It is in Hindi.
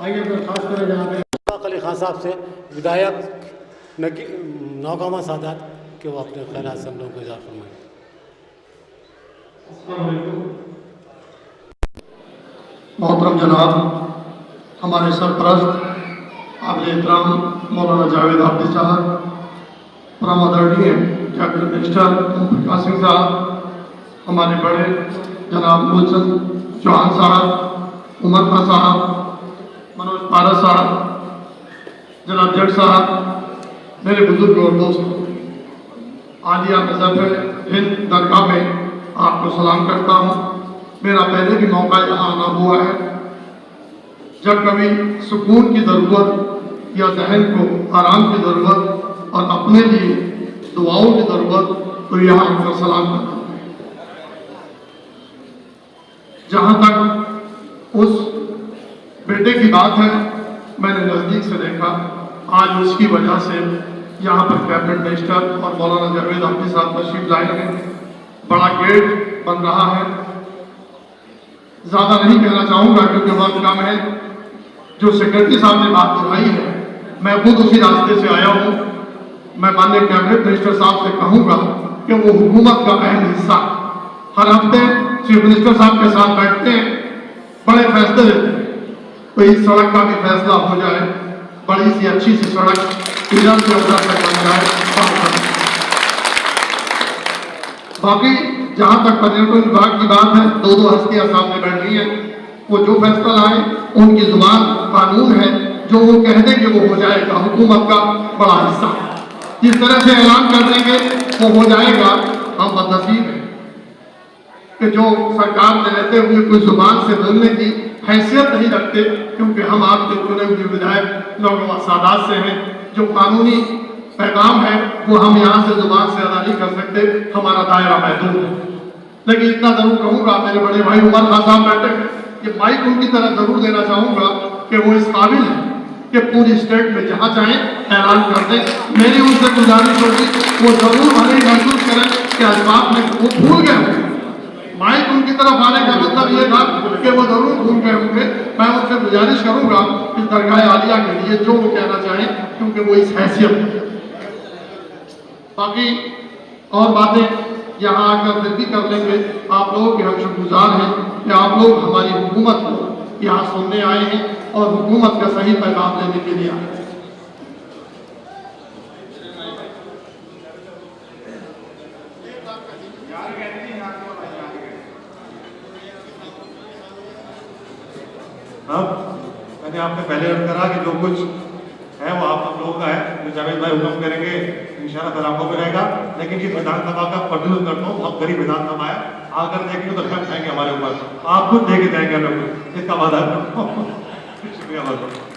आइए दरख्वास्त करें जनाब अली खान साहब से विधायक नौगामा सादात कि वो अपने ख्यालात से हम लोगों को इज़ार फरमाएं। मोहतरम जनाब, हमारे सरपरस्त काबिल एहतराम मौलाना जावेद हाफिज साहब, परम आदरणीय कैबिनेट मिनिस्टर ओम प्रकाश सिंह साहब, हमारे बड़े जनाब मूलचंद चौहान साहब, उमर खान साहब, मनोज पारस साहब, जनाब जट साहब, मेरे बुजुर्ग और दोस्तों, आलिया मजहब हिंद दरगाह में आपको सलाम करता हूँ। मेरा पहले भी मौका यहाँ आना हुआ है। जब कभी सुकून की ज़रूरत या जहन को आराम की ज़रूरत और अपने लिए दुआओं की ज़रूरत, तो यहाँ आकर सलाम करता हूँ। जहाँ तक उस बेटे की बात है, मैंने नज़दीक से देखा। आज उसकी वजह से यहाँ पर कैबिनेट मिनिस्टर और मौलाना जावेद हाफिज साहब तशरीफ लाए हैं। बड़ा गेट बन रहा है। ज़्यादा नहीं कहना चाहूँगा क्योंकि वक्त कम है। जो सेक्रेटरी साहब ने बात उठाई है, मैं खुद उसी रास्ते से आया हूँ। मैं माननीय कैबिनेट मिनिस्टर साहब से कहूँगा कि वो हुकूमत का अहम हिस्सा, हर हफ्ते चीफ मिनिस्टर साहब के साथ बैठते हैं, बड़े फैसले लेते हैं। तो इस सड़क का भी फैसला हो जाए, बड़ी सी अच्छी सी सड़क इधर से उधर तक बन जाए। बाकी जहाँ तक पर्यटन विभाग की बात है, दो हस्तियां सामने बैठी हैं। वो जो फैसला लाए, उनकी जुबान कानून है, जो वो कह देंगे वो हो जाएगा। हुकूमत का बड़ा हिस्सा जिस तरह से ऐलान कर देंगे वो हो जाएगा। हम बदनसीब हैं कि जो सरकार में रहते हुए कोई जुबान से बोलने की हैसियत नहीं रखते, क्योंकि हम आपके चुने हुए विधायक नौगामा सादात से हैं। जो कानूनी पैगाम है वो हम यहाँ से जुबान से अदा नहीं कर सकते, हमारा दायरा महदूद है। लेकिन इतना जरूर कहूँगा, मेरे बड़े भाई उमर खान साहब बैठे हैं, कि माइक उनकी तरफ जरूर देना चाहूँगा कि वो इस काबिल है कि पूरी स्टेट में जहाँ चाहें ऐलान कर दें। मेरी उनसे गुजारिश होगी वो जरूर भले ही महसूस करें कि असबाब में वो भूल गए होंगे। माइक उनकी तरफ आने का मतलब ये था कि वो जरूर भूल गए होंगे। मैं उनसे गुजारिश करूँगा इस दरगाह आलिया के लिए जो वो कहना चाहें, क्योंकि वो इस हैसियत। बाकी और बातें यहाँ आकर फिर भी कर लेंगे। आप लोगों के हम शुक्रगुजार हैं कि आप लोग हमारी हुकूमत को यहाँ सुनने आए हैं और हुकूमत का सही पैगाम लेने के लिए आए हैं। अब मैंने आपने पहले अर्ज करा कि जो कुछ है वो आप लोगों का है, जो जावेद भाई हुक्म करेंगे इंशाल्लाह फिर आपको भी रहेगा। लेकिन इस विधानसभा का प्रदूषण करता हूँ, बहुत गरीब विधानसभा है, आकर देखेंगे तो लग जाएंगे हमारे ऊपर, आप खुद देखे जाएंगे हमें, इसका वादा करता हूँ। शुक्रिया बहुत।